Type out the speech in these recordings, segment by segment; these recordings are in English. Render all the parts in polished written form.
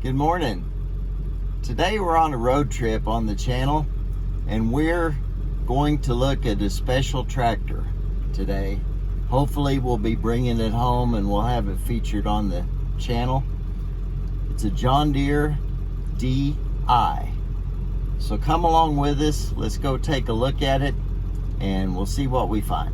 Good morning. Today we're on a road trip on the channel and we're going to look at a special tractor today. Hopefully we'll be bringing it home and we'll have it featured on the channel. It's a John Deere DI. So come along with us. Let's go take a look at it and we'll see what we find.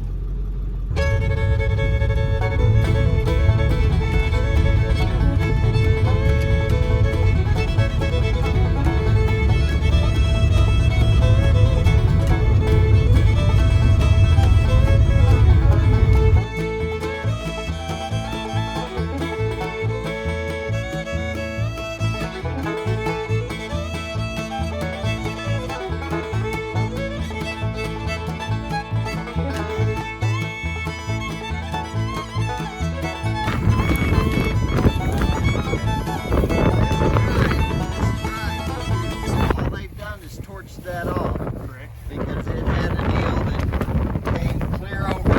That off, correct? Because it had a nail that came clear over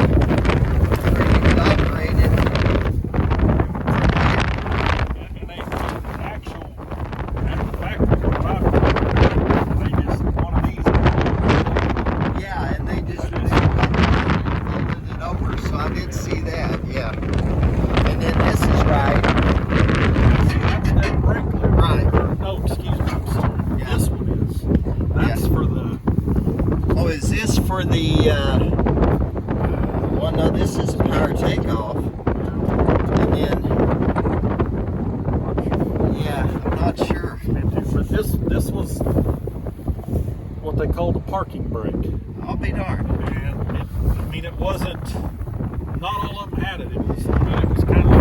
where you operated. And they actual manufacturer, they just one of these. Yeah, and they just folded it over, so I did see that, yeah. And then this is right. That's that Brinkley. Right. No, excuse me, I'm sorry. Yeah. This one is. That's for the... Oh, is this for the, well, no, this is a power takeoff. And then, yeah, I'm not sure. But this was what they called a parking brake. I'll be darned. And it wasn't, not all of them had it. It was kind of like,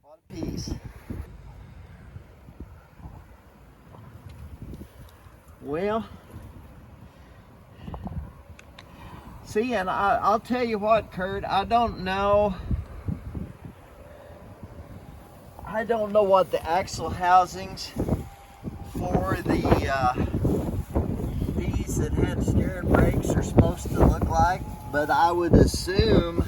What a piece. Well, see, and I'll tell you what, Kurt, I don't know what the axle housings for these that had steering brakes are supposed to look like, but I would assume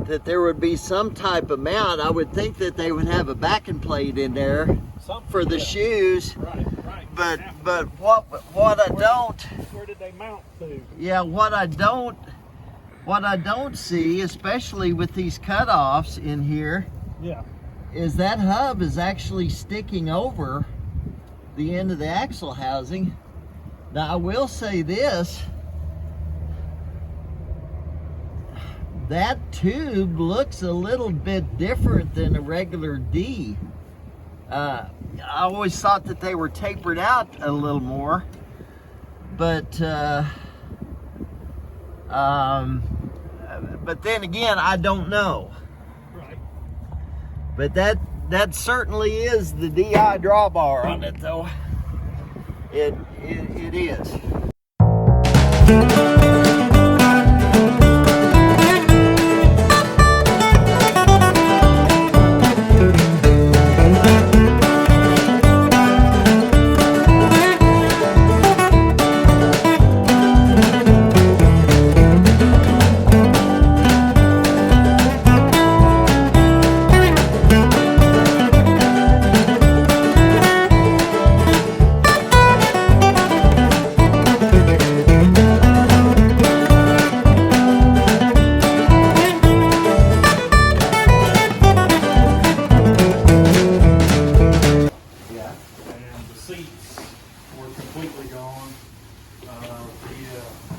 that there would be some type of mount. I would think that they would have a backing plate in there for the shoes. Right. But what I don't. Where did they mount to? Yeah, what I don't see, especially with these cutoffs in here, Yeah. is that hub is actually sticking over the end of the axle housing. Now I will say this, that tube looks a little bit different than a regular D. I always thought that they were tapered out a little more, but then again, I don't know. Right. But that certainly is the DI drawbar on it, though. It is.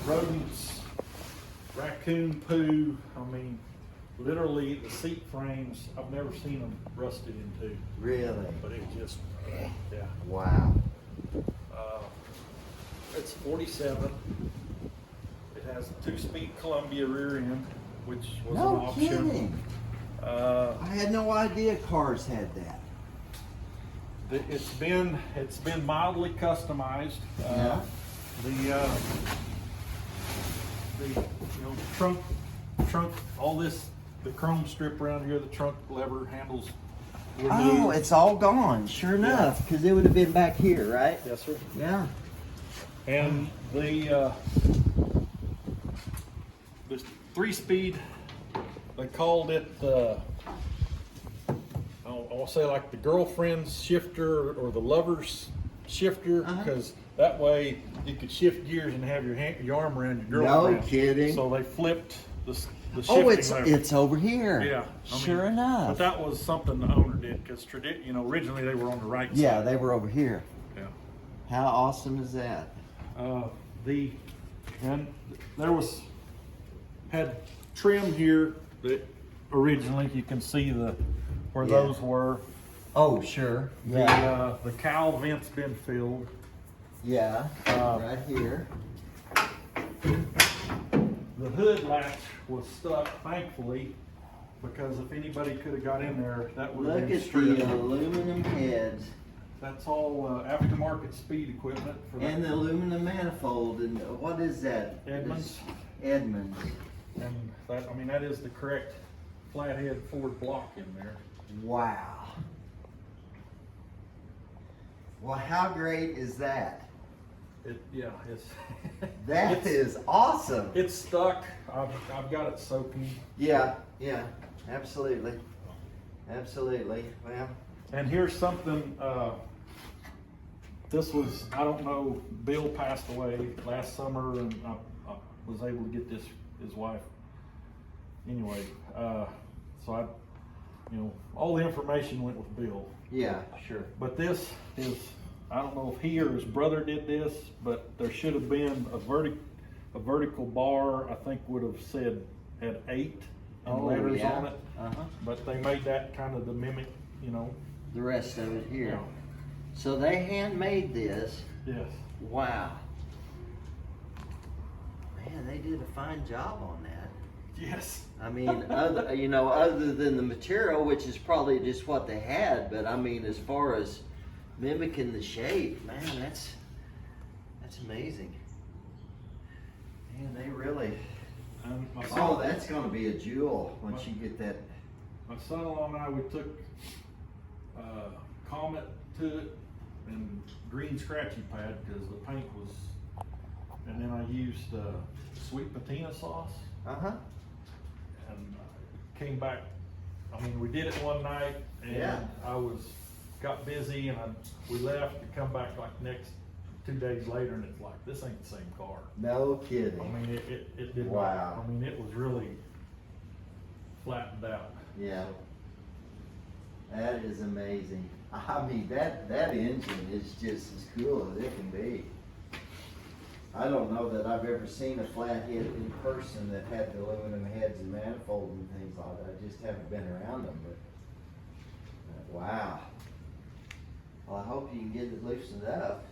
Rodents, raccoon poo, I mean, literally the seat frames, I've never seen them rusted into. Really? But it just, yeah. Wow. It's 47. It has a 2-speed Columbia rear end, which was an option. Kidding. I had no idea cars had that. It's been mildly customized. The trunk, all this, the chrome strip around here, the trunk lever handles. Oh, it's all gone. Sure enough, because it would have been back here, right? Yes, sir. Yeah. And the 3-speed, they called it I'll say like the girlfriend's shifter or the lover's shifter, because that way you could shift gears and have your arm around your girlfriend. No kidding. So they flipped the shifting lever. It's over here. Yeah. Sure enough. But that was something the owner did, because originally they were on the right side. Yeah, they were over here. Yeah. How awesome is that? And there had trim here that originally you can see where those were. Oh, sure. Yeah. The cowl vent's been filled. Yeah. Right here. The hood latch was stuck, thankfully, because if anybody could have got in there, that would have Look been at stripped. the aluminum heads. That's all aftermarket speed equipment for that. And the aluminum manifold. And what is that? Edmunds. Edmunds. And that is the correct flathead Ford block in there. Wow. Well, how great is that? It's That is awesome. It's stuck. I've got it soaking. Yeah, absolutely. Absolutely. Well. And here's something, this was, I don't know, Bill passed away last summer, and I was able to get his wife. Anyway, so all the information went with Bill. Yeah, sure. But this is, I don't know if he or his brother did this, but there should have been a vertical bar, I think would have had 8 letters on it. But they made that kind of the mimic, The rest of it here. Yeah. So they handmade this. Yes. Wow. Man, they did a fine job on that. Yes. I mean, other than the material, which is probably just what they had, but I mean, as far as mimicking the shape, man, that's amazing. Man, they really. That's going to be a jewel once you get that. My son-in-law and I, we took Comet to it and green scratchy pad because the paint was, and then I used sweet patina sauce. And came back. We did it one night, and I got busy, and we left to come back like next 2 days later, and it's like, this ain't the same car. No kidding. It did. Wow. It was really flattened out. Yeah. That is amazing. That engine is just as cool as it can be. I don't know that I've ever seen a flathead in person that had the aluminum heads and manifold and things like that. I just haven't been around them, but wow. Well, I hope you can get it loosened up.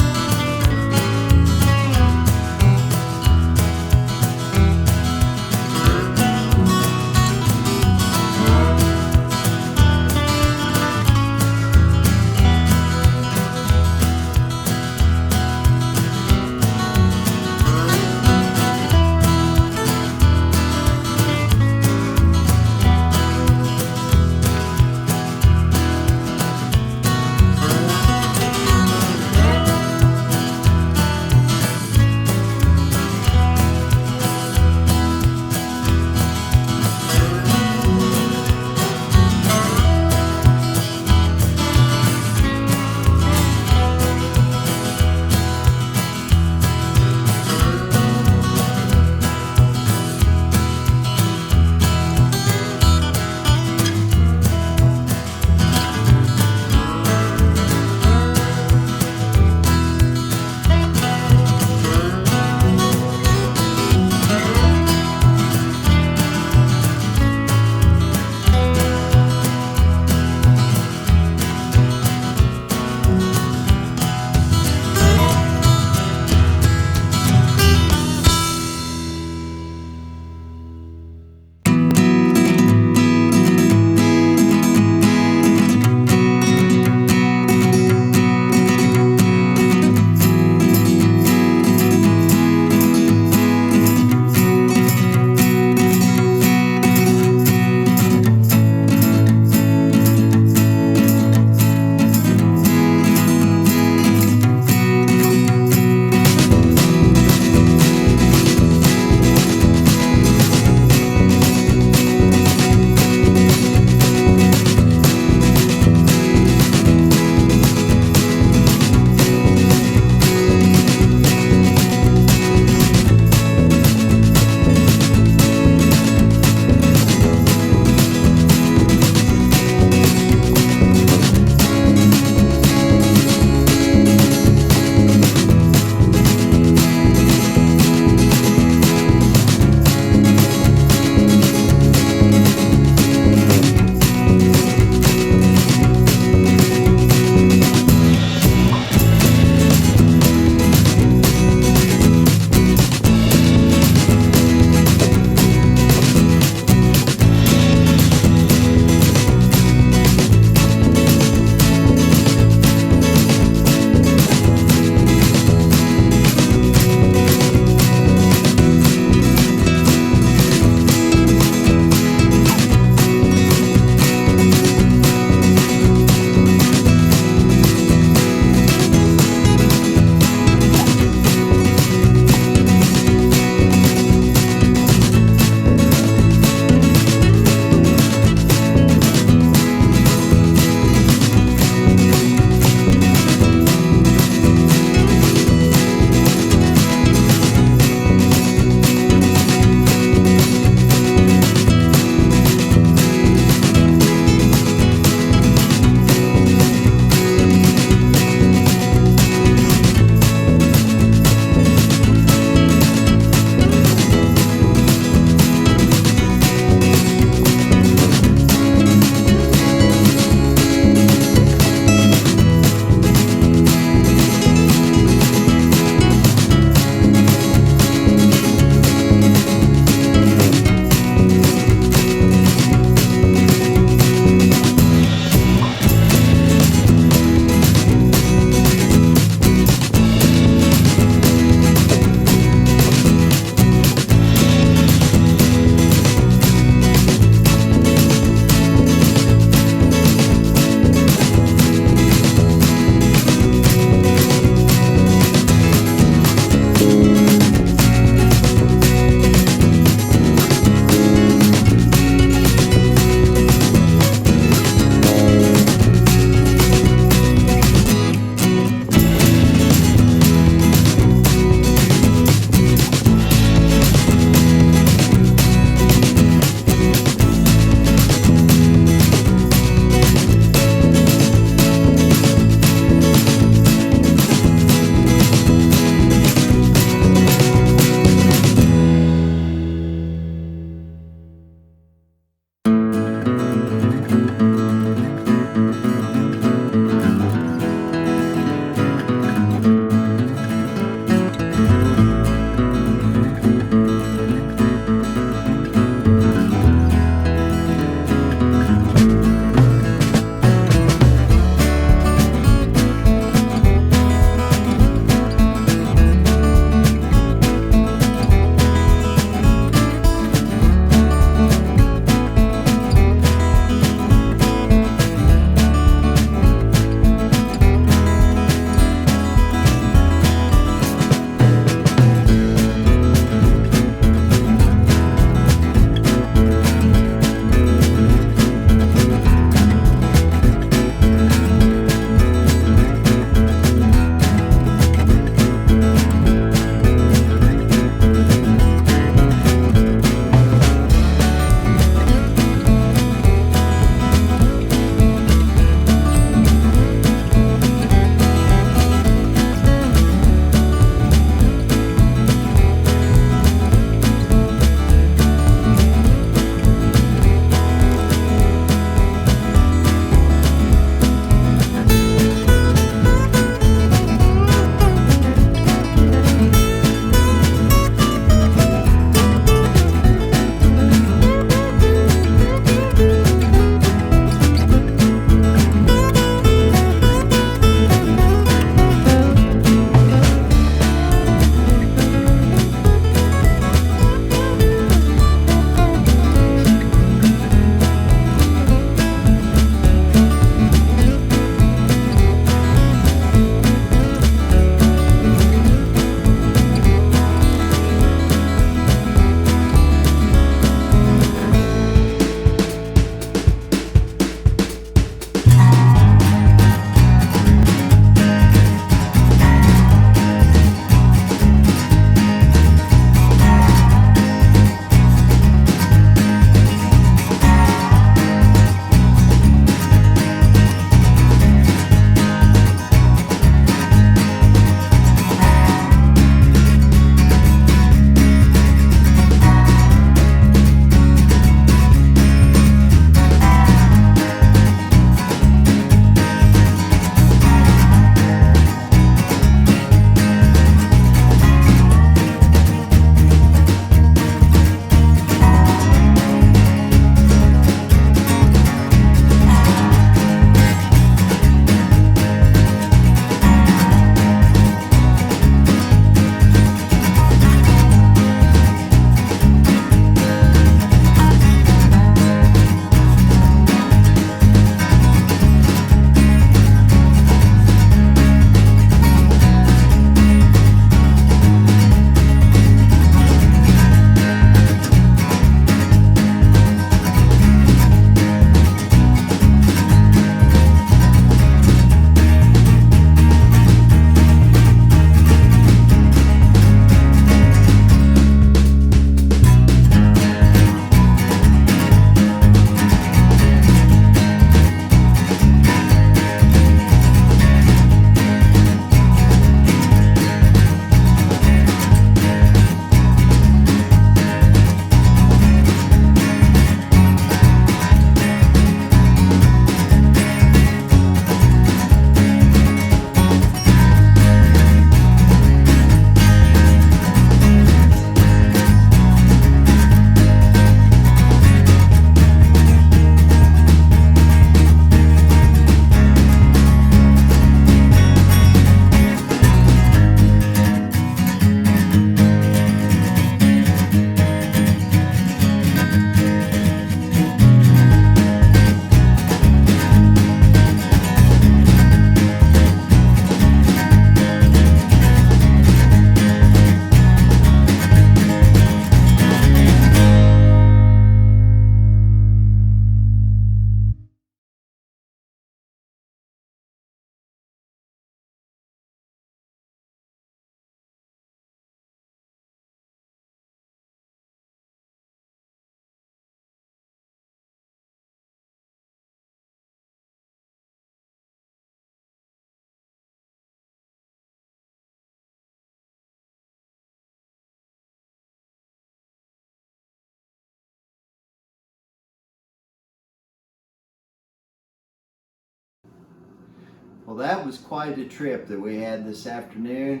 Well, that was quite a trip that we had this afternoon,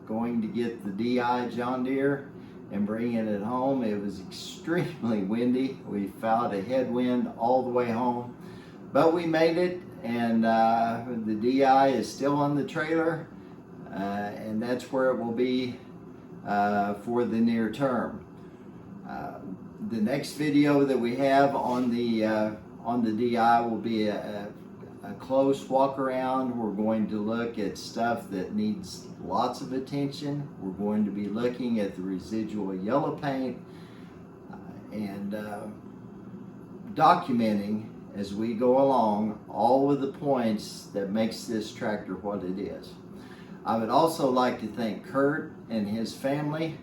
going to get the DI John Deere and bringing it home. It was extremely windy. We fought a headwind all the way home, but we made it, and the DI is still on the trailer, and that's where it will be for the near term. The next video that we have on the DI will be a close walk around. We're going to look at stuff that needs lots of attention. We're going to be looking at the residual yellow paint and documenting as we go along all of the points that makes this tractor what it is. I would also like to thank Kurt and his family,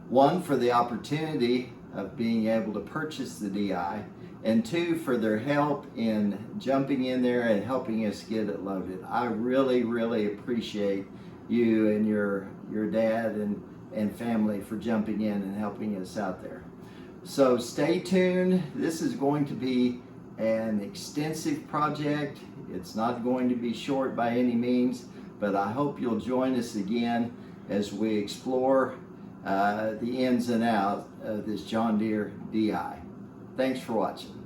one, for the opportunity of being able to purchase the DI, and two, for their help in jumping in there and helping us get it loaded. I really, really appreciate you and your dad and family for jumping in and helping us out there. So stay tuned. This is going to be an extensive project. It's not going to be short by any means, but I hope you'll join us again as we explore the ins and outs of this John Deere DI. Thanks for watching.